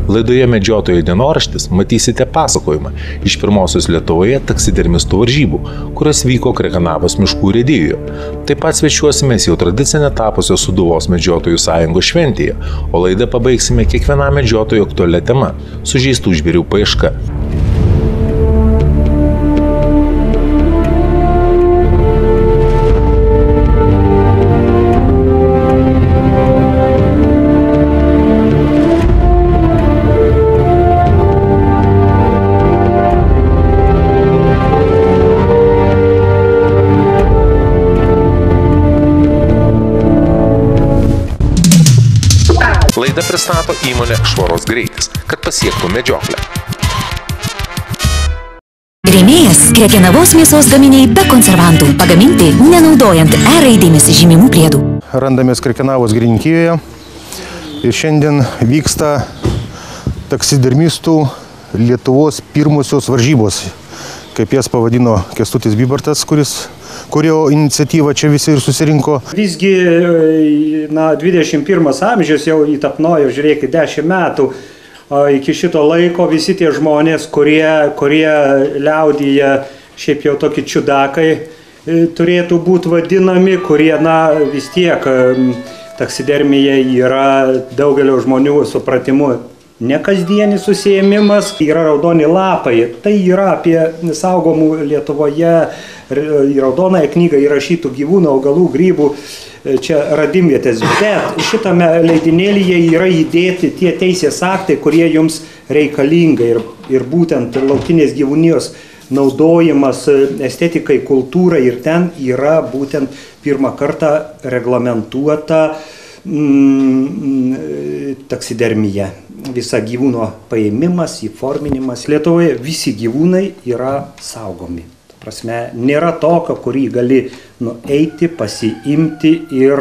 Laidoje Medžiotojo dienoraštis matysite pasakojimą iš pirmosios Lietuvoje taksidermistų varžybų, kurios vyko Krekenavos miškų urėdijoje. Taip pat svečiuosimės jau tradicinę tapusios Sūduvos medžiotojų sąjungos šventėje, o laidą pabaigsime kiekvienam medžiotojui aktualia tema – sužeistų žvėrių paieška. Laidą pristato įmonė Švaros greitis, kad pasiektų medžioklę. Rėmėjas Krekenavos mėsos gaminiai be konservantų, pagaminti nenaudojant raidėmis žymimų priedų. Randamės Krekenavos girininkijoje ir šiandien vyksta taksidermistų Lietuvos pirmosios varžybos, kaip jas pavadino Kęstutis Bybartas, kurio iniciatyva čia visi ir susirinko. Visgi 21 amžius jau įtapnojo, žiūrėkit, 10 metų. Iki šito laiko visi tie žmonės, kurie liaudyje šiaip jau tokie čiudakai turėtų būti vadinami, kurie vis tiek taksidermija yra daugelio žmonių supratimu nekasdienis užsiėmimas. Yra raudoni lapai, tai yra apie saugomų Lietuvoje į raudonąją knygą įrašytų gyvūnų, augalų, grybų, čia radimvietės. Bet šitame leidinėlyje yra įdėti tie teisės aktai, kurie jums reikalinga ir būtent laukinės gyvūnijos naudojimas estetikai, kultūrai, ir ten yra būtent pirmą kartą reglamentuota taksidermija. Visa gyvūno paėmimas, įforminimas. Lietuvoje visi gyvūnai yra saugomi. Prasme, nėra tokio, kurį gali nueiti, pasiimti ir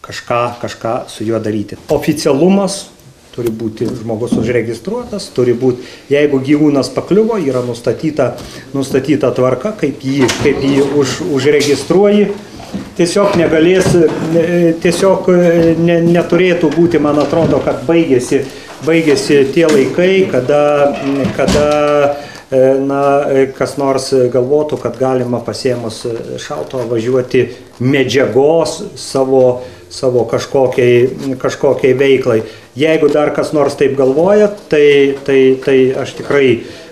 kažką su juo daryti. Oficialumas turi būti žmogus užregistruotas, turi būti, jeigu gyvūnas pakliuvo, yra nustatyta tvarka, kaip jį užregistruoji. Tiesiog neturėtų būti, man atrodo, kad baigėsi tie laikai, kada kas nors galvotų, kad galima pasiėmus šautuvą važiuoti medžiagos savo kažkokiai veiklai. Jeigu dar kas nors taip galvoja, tai aš tikrai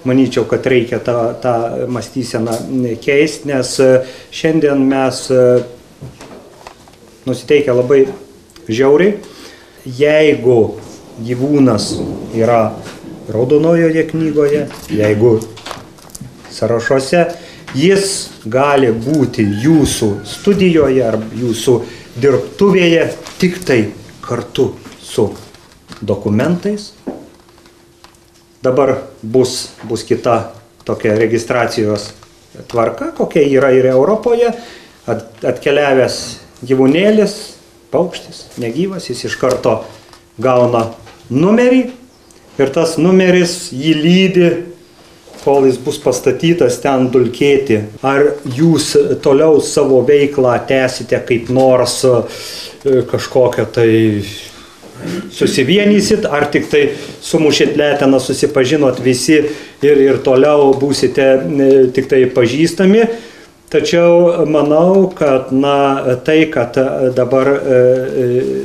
manyčiau, kad reikia tą mąstyseną keisti, nes šiandien mes nusiteikę labai žiauriai. Jeigu gyvūnas yra raudonojoje knygoje, jeigu sąrašuose, jis gali būti jūsų studijoje ar jūsų dirbtuvėje tik tai kartu su dokumentais. Dabar bus kita tokia registracijos tvarka, kokia yra ir Europoje. Atkeliavęs gyvūnėlis, paukštis, negyvas, jis iš karto gauna numerį. Ir tas numeris jį lydi, kol jis bus pastatytas ten dulkėti. Ar jūs toliau savo veiklą tęsite kaip nors kažkokią tai susivienysit, ar tik tai sumušėt leteną, susipažinot visi ir toliau būsite tik tai pažįstami. Tačiau manau, kad tai, kad dabar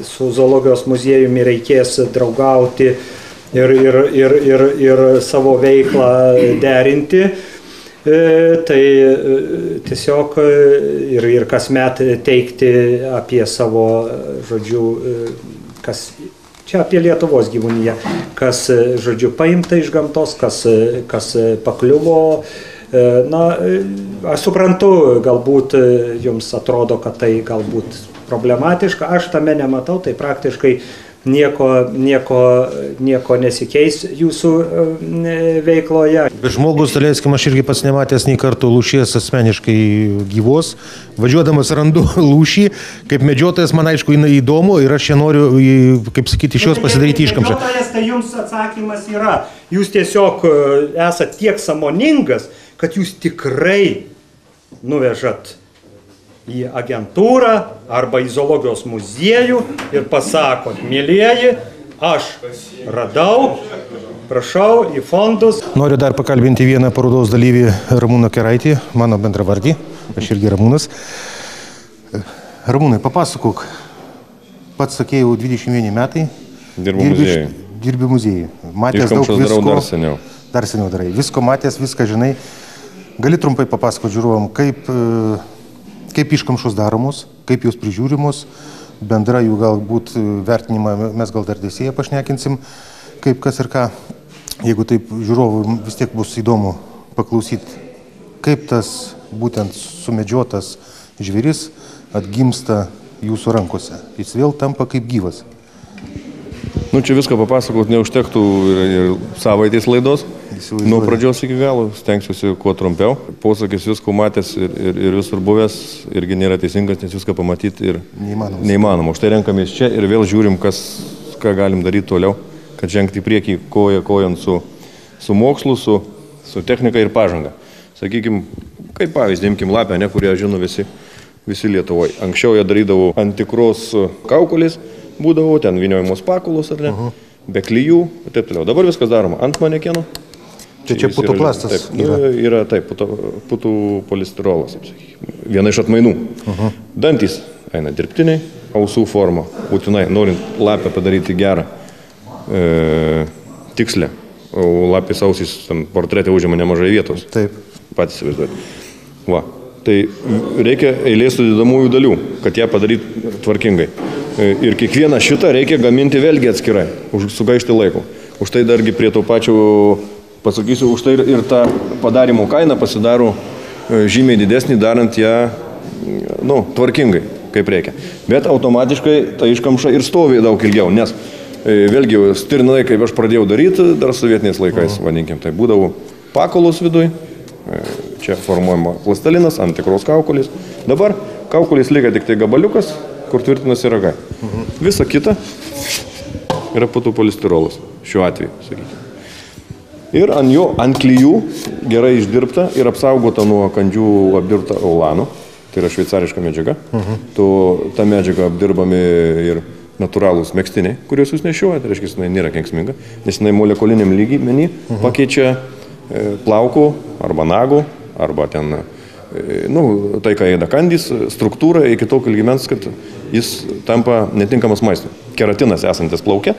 su zoologijos muziejumi reikės draugauti ir savo veiklą derinti, tai tiesiog ir kasmet teikti apie savo, žodžiu, čia apie Lietuvos gyvūniją, kas, žodžiu, paimta iš gamtos, kas pakliuvo. Aš suprantu, galbūt jums atrodo, kad tai galbūt problematiška, aš tame nematau, tai praktiškai nieko nesikeis jūsų veikloje. Bet žmogus, leiskim, aš irgi pats nematęs nei kartų lūšies asmeniškai gyvos. Važiuodamas randu lūšį, kaip medžiotojas man aišku įdomu ir aš čia noriu, kaip sakyti, iš jos pasidaryti iškamšą. Medžiotojas, tai jums atsakymas yra, jūs tiesiog esat tiek sąmoningas, kad jūs tikrai nuvežat į agentūrą arba į zoologijos muziejų ir pasakot, mielieji, aš radau, prašau į fondus. Noriu dar pakalbinti vieną parodos dalyvį Ramūną Keraitį, mano bendravardį, aš irgi Ramūnas. Ramūnai, papasakok, pats sakėjau 21 metai. Dirbi muziejui. Matęs daug visko. Dar seniau darai. Visko matęs, viską žinai. Gali trumpai papasakoti žiūrovom, kaip iškamšos daromos, kaip jos prižiūrimos, bendra jų galbūt vertinimą mes gal dar dėsėje pašnekinsim, kaip kas ir ką. Jeigu taip žiūrovų vis tiek bus įdomu paklausyti, kaip tas būtent sumedžiotas žvėris atgimsta jūsų rankose. Jis vėl tampa kaip gyvas. Nu, čia viską papasakot neužtektų ir savaitės laidos. Nuo pradžios iki galo stengsiuosi kuo trumpiau. Posakis visko matęs ir visur buvęs irgi nėra teisingas, nes viską pamatyti ir neįmanoma. Už tai renkamės čia ir vėl žiūrim, ką galim daryti toliau, kad žengti į priekį kojant su mokslu, su technika ir pažanga. Sakykime, kaip pavyzdį, imkim lapę, kurią žino visi Lietuvoje. Anksčiau jie darydavo ant tikros kaukolės, būdavo ten vyniojamos pakulos ar ne, be klijų ir taip toliau. Dabar viskas daroma ant manekenų. Čia putoplastas yra taip, putų polistirolas, viena iš atmainų. Dantys eina dirbtiniai, ausų forma, būtinai, norint lapę padaryti gerą, tikslę, o lapės ausys portretė užima nemažai vietos. Taip. Patys įsivaizduoti. Va, tai reikia eilės sudėdamųjų dalių, kad ją padaryti tvarkingai. Ir kiekvieną šitą reikia gaminti vėlgi atskirai, sugaišti laiko. Už tai dargi prie to pačio, pasakysiu, už tai ir ta padarimo kaina pasidaro žymiai didesnį, darant ją tvarkingai, kaip reikia. Bet automatiškai ta iškamša ir stovi daug ilgiau, nes vėlgi stirnai, kaip aš pradėjau daryti, dar sovietiniais laikais, vadinkim, tai būdavo pakolos viduj, čia formuojama plastalinas, ant tikros kaukolės. Dabar kaukolės lieka tik tai gabaliukas, kur tvirtinasi ragai. Visa kita yra putų polistirolas, šiuo atveju, sakykime. Ir ant klijų gerai išdirbta ir apsaugota nuo kandžių apdirbta aulanų, tai yra šveicariška medžiaga. Ta medžiaga apdirbami ir natūralūs megztiniai, kuriuos jūs nešioja, tai reiškia, jinai nėra kenksminga, nes jinai molekuliniam lygmenį pakeičia plaukų arba nagų, arba ten, tai ką ėda kandys, struktūrą iki tokio lygmens, kad jis tampa netinkamas maistui. Keratinas esantis plauke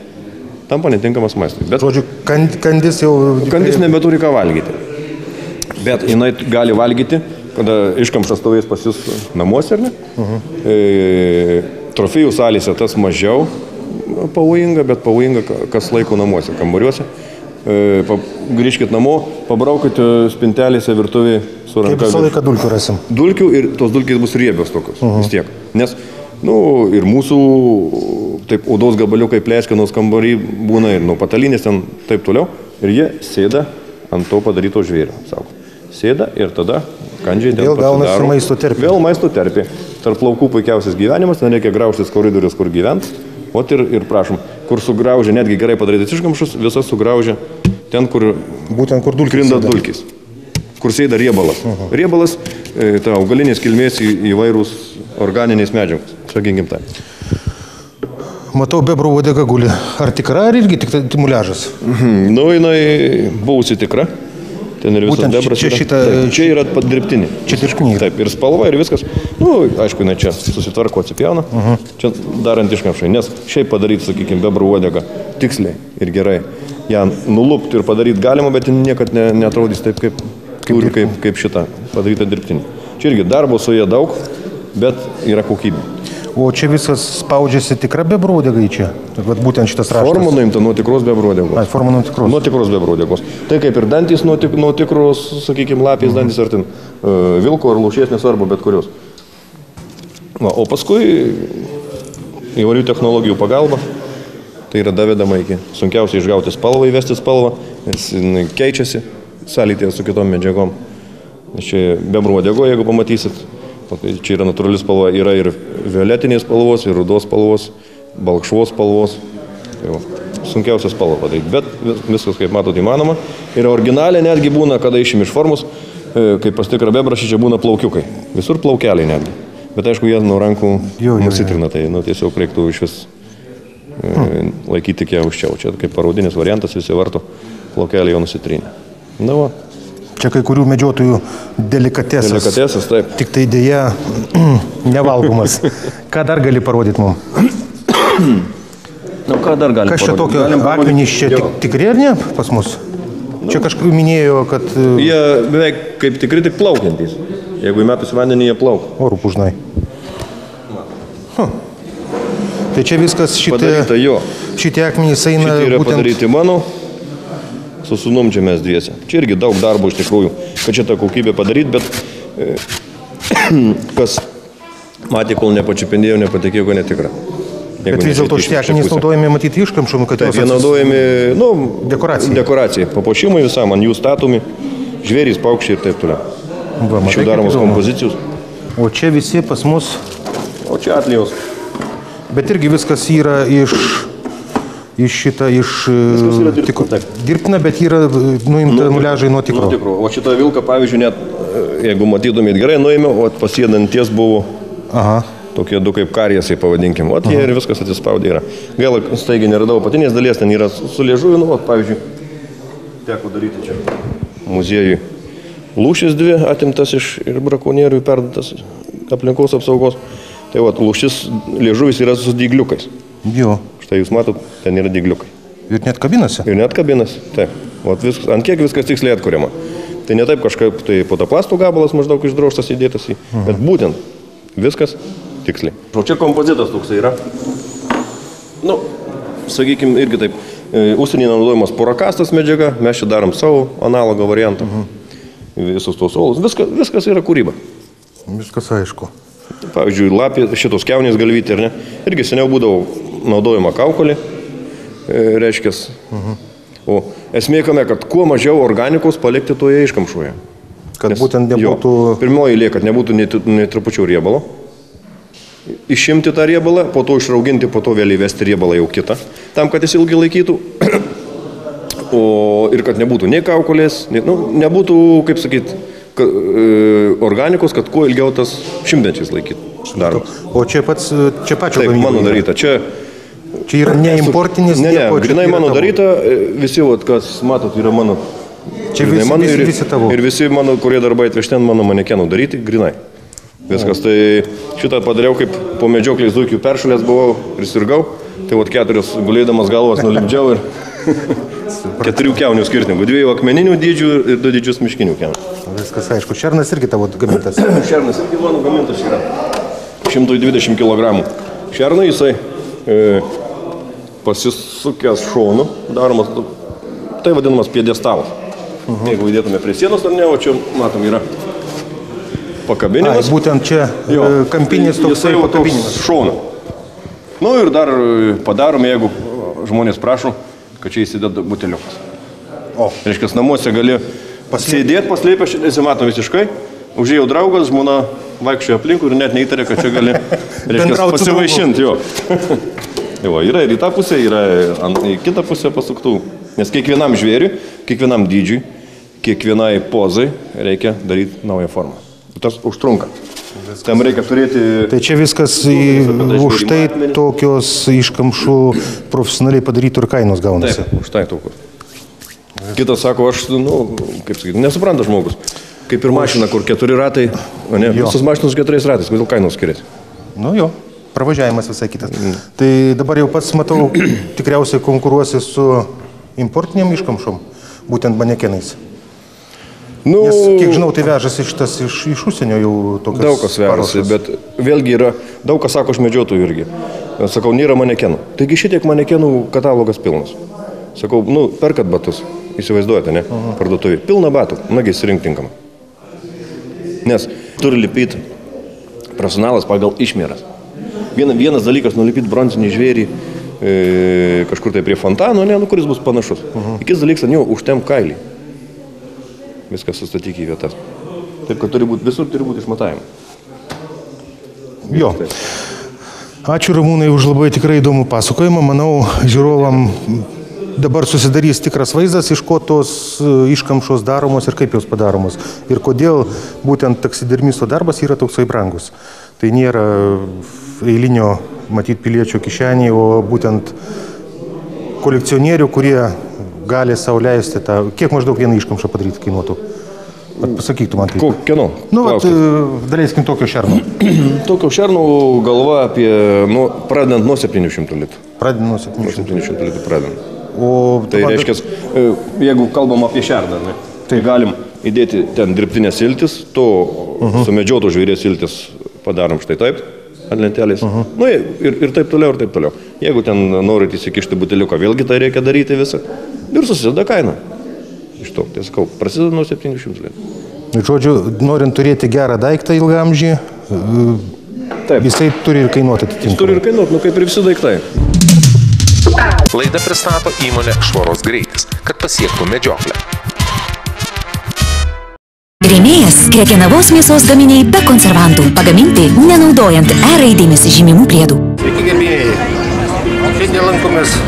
tampa netinkamas maistui. Bet žodžiu, kandis jau... Kandis nebeturi ką valgyti. Bet jinai gali valgyti, kada iškamšas stovės pas jūs namuose, ar ne? Trofėjų salėse tas mažiau pavojinga, bet pavojinga kas laiko namuose, kambariuose. Grįžkit namo, pabraukite spintelėse virtuvėje su ranka. Kaip visą laiką dulkių rasim. Dulkių ir tos dulkės bus riebios tokios, vis tiek. Nes, ir mūsų taip odos gabaliukai pleškinos kambarį būna ir nuo patalinės ten taip toliau. Ir jie sėda ant to padaryto žvėrio, sako. Sėda ir tada kandžiai ten pasidaro. Vėl gaunasi maisto terpė. Vėl maisto terpė. Tarp plaukų puikiausias gyvenimas, ten reikia graužtis koridorius, kur gyvent. O ir prašom, kur sugraužia, netgi gerai padarytas iškamšus, visas sugraužia ten, kur būtent kur krinda dulkis, kur sėda riebalas. Riebalas, ta augalinės kilmės įvairūs organinės medžiagos, sakykim tai. Matau, bebrų uodega guli. Ar tikra, ar irgi tik muliažas? Jinai buvusi tikra. Ten ir visas bebras yra. Čia yra dirbtinė. Čia dirbtinė. Taip, ir spalva, ir viskas. Aišku, jinai čia susitvarko, atsipjauna. Čia darant iškamšai, nes šiaip padaryti, sakykime, bebrų uodegą tiksliai ir gerai. Ją nulupti ir padaryti galima, bet niekad neatrodys taip, kaip šitą padaryta dirbtinė. Čia irgi darbo su jie daug, bet yra kokybė. O čia viskas spaudžiasi tikra bebrų uodega į čia? Būtent šitas raštas. Forma nuimta nuo tikros bebrų uodegos. Forma nuo tikros. Nuo tikros bebrų uodegos. Tai kaip ir dantys nuo tikros, sakykime, lapės dantys ar ten vilko ar lūšies, nesvarbu, bet kurios. O paskui įvairių technologijų pagalba, tai yra davedama iki sunkiausiai išgauti spalvą, įvesti spalvą, nes jinai keičiasi sąlytėje su kitom medžiagom. Nes čia bebrų uodego, jeigu pamatysit, čia yra natūrali spalva, yra ir violetinės spalvos, ir rudos spalvos, balkšvos spalvos. Sunkiausia spalva padaryti, bet viskas, kaip matot, įmanoma. Ir originaliai netgi būna, kada išim iš formos, kaip pas tikrą bebrašį, čia būna plaukiukai. Visur plaukeliai netgi. Bet aišku, jie nuo rankų nusitrina, tai tiesiog reiktų iš vis laikyti kiek aukščiau. Čia kaip parodinis variantas, visi varto, plaukelį jau nusitrinė. Na, va. Čia kai kurių medžiotojų delikatesas. Delikatesas, taip. Tik tai dėja nevalgomas. Ką dar gali parodyti mums? Na, ką dar galim Kas čia parodyti? tokio akmenys čia tikri ar ne pas mus? Čia kažkur minėjo, kad Jie beveik kaip tikri, tik plaukiantys. Jeigu įmetus vandenį, jie plaukia. orų pužnai. Tai čia viskas Padaryta jo. šitie akmenys eina Šitie yra būtent... padaryti mano, su sūnum čia mes dviese. Čia irgi daug darbo iš tikrųjų, kad čia tą kokybę padaryti, bet kas matė, kol nepačiupindėjau, nepatikėjau, kad netikra. Bet vis dėlto šitie akmenys naudojami matyti iškamšom, kad Taip, jie naudojami, nu, Dekoracijai. Dekoracijai, papuošimui visam, ant jų statomi, žvėrys, paukščiai ir taip toliau. Va, matai, Šių kaip daromos įdomu. kompozicijos. O čia visi pas mus, O čia atlijos. bet irgi viskas yra iš yra dirbtina, taip. dirbtina, bet yra nuimta muliažai nuo tikro. Nu, tikro. O šitą vilką, pavyzdžiui, net, jeigu matytumėt gerai, nuėmiau, o pasėdanties buvo Aha. tokie du kaip karjesai, pavadinkim. O jie ir viskas atsispaudė yra. Gaila, staigiai neradau patinės dalies, ten yra su liežuviu, nu, pavyzdžiui, teko daryti čia muziejui. Lūšis dvi atimtas iš ir brakonierių perduotas aplinkos apsaugos. Tai va, lūšis liežuvis yra su dygliukais. Jo. Štai jūs matot, ten yra dygliukai. Ir net kabinasi. Ir net kabinas. Taip. Vat viskas, ant kiek viskas tiksliai atkuriama. Tai ne taip kažkaip, tai fotoplasto gabalas maždaug išdroštas įdėtas į, bet būtent viskas tiksliai. O čia kompozitas toksai yra. Nu, sakykime, irgi taip, užsienyje naudojamas porakastas medžiaga, mes čia darom savo analogo variantą. Visus tos olus, viskas yra kūryba. Viskas aišku. Pavyzdžiui, lapė, šitos kiaunės galvyti, ar ne? Irgi seniau būdavo naudojama kaukolė, reiškės. O esmė kame, kad kuo mažiau organikos palikti toje iškamšoje. Kad būtent nebūtų... Pirmoji eilė, kad nebūtų nei trupučiau riebalo. Išimti tą riebalą, po to išrauginti, po to vėl įvesti riebalą jau kitą, tam, kad jis ilgai laikytų. Ir kad nebūtų nei kaukolės, nebūtų, kaip sakyt, organikos, kad kuo ilgiau tas šimtmečiais laikytų darbas. O čia pačio Taip, mano daryta. Čia yra ne importinis, ne, grinai mano daryta, visi, kas matot, yra mano. Čia visi tavo. Ir visi mano, kurie darbai atvežti ant mano manekenų daryti, grinai. Viskas, tai šitą padariau, kaip po medžioklės zuikių peršalės buvau, prisirgau, tai 4 gulėdamas galvas nulipdžiau ir 4 kiaunių skirtingų, 2 akmeninių dydžių ir 2 didžius miškinių kiaunių. Viskas aišku. Šernas irgi tavo gamintas. Šernas irgi mano gamintas yra 120 kg. Šernai jisai pasisukęs šonu, daromas, tai vadinamas piedestalas. Jeigu įdėtume prie sienos ar ne, o čia, matom, yra pakabinimas. Būtent čia kampinis toksai pakabinimas. Šonu. Nu ir dar padarome, jeigu žmonės prašo, kad čia įsideda buteliukas. Reiškia, namuose gali sėdėti, paslėpę, nesimato visiškai, užėjau draugas, žmona vaikščiojo aplinkų ir net neįtarė, kad čia gali, reiškia, pasivaišinti jo. Jo, yra ir į tą pusę, yra į kitą pusę pasuktų. Nes kiekvienam žvėriui, kiekvienam dydžiui, kiekvienai pozai reikia daryti naują formą. Tas užtrunka. Tam reikia turėti... Tai čia viskas už tai tokios iškamšų profesionaliai padarytų ir kainos gaunasi. Taip, už tai tokios. Kitas sako, aš, kaip sakyti, nesupranta žmogus. Kaip ir mašina, kur 4 ratai, o ne, visos mašinos 4 ratais, kodėl kainos skiriasi? Nu jo, pravažiavimas visai kitas. Tai dabar jau pats matau, tikriausiai konkuruosi su importiniam iškamšom, būtent manekenais. Nes, kiek žinau, tai vežasi šitas iš užsienio jau tokias daug kas vežasi, bet vėlgi yra, daug kas sako, aš medžiotojų irgi. Sakau, nėra manekenų. Taigi šitiek manekenų katalogas pilnas. Sakau, perkat batus, įsivaizduojate, ne, parduotuvį. Pilna batų, nagi įsirinkti tinkamą. Nes turi lipyti profesionalas pagal išmėras. Vienas dalykas nulipyti bronzinį žvėrį kažkur tai prie fontano, ne, kuris bus panašus. Kitas dalykas, užtem kailį. Viskas sustatyk į vietas. Taip, kad visur turi būti išmatavimai. Jo. Ačiū Ramūnai už labai tikrai įdomų pasakojimą. Manau, žiūrovam dabar susidarys tikras vaizdas, iš ko tos iškamšos daromos ir kaip jos padaromos. Ir kodėl būtent taksidermisto darbas yra toksai brangus. Tai nėra eilinio, matyt, piliečio kišenį, o būtent kolekcionierių, kurie gali sau leisti tą... Kiek maždaug vieną iškamšą padaryti kainuotų? Pasakyk tu man tai. Kieno? Nu, daleiskim tokio šerno. Tokio šerno galva apie, pradedant nuo 700 litų. Pradedant nuo 700 litų pradedant. O tai reiškia, jeigu kalbam apie šerną, tai galim įdėti ten dirbtinės iltis, sumedžiotų žvėries iltis padarom štai taip, ant lentelės. Nu, ir taip toliau, ir taip toliau. Jeigu ten norit įsikišti buteliuką, vėlgi tai reikia daryti visą. Ir susideda kaina. Iš to, tai sakau, prasideda nuo 700 litų. Žodžiu, norint turėti gerą daiktą ilgamžį, jisai turi ir kainuoti atitinkamai. Jis turi ir kainuoti, kaip ir visi daiktai. Laidą pristato įmonė Švaros greitis, kad pasiektų medžioklę. Rėmėjas Krekenavos mėsos gaminiai be konservantų, pagaminti nenaudojant raidėmis žymimų priedų. Sveiki, gerbėjai. Šiandien lankomės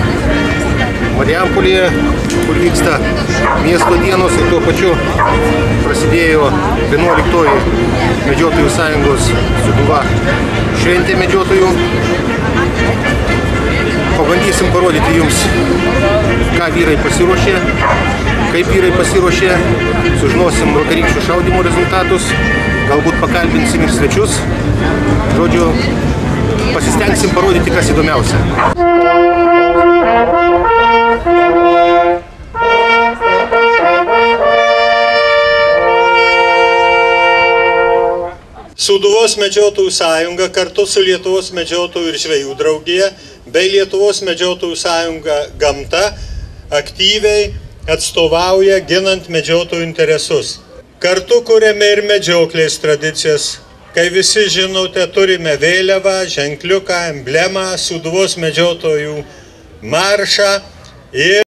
Marijampolėje, kur vyksta miesto dienos ir tuo pačiu prasidėjo 11-oji Medžiotojų sąjungos Sūduva šventė medžiotojų. Pabandysim parodyti jums, ką vyrai pasiruošė, kaip vyrai pasiruošė, sužinosim vakarykščių šaudymo rezultatus, galbūt pakalbinsim ir svečius. Žodžiu, pasistengsim parodyti, kas įdomiausia. Sūduvos medžiotojų sąjunga kartu su Lietuvos medžiotojų ir žvejų draugija bei Lietuvos medžiotojų sąjunga Gamta aktyviai atstovauja ginant medžiotojų interesus. Kartu kuriame ir medžioklės tradicijas. Kai visi žinote, turime vėliavą, ženkliuką, emblemą, Sūduvos medžiotojų maršą ir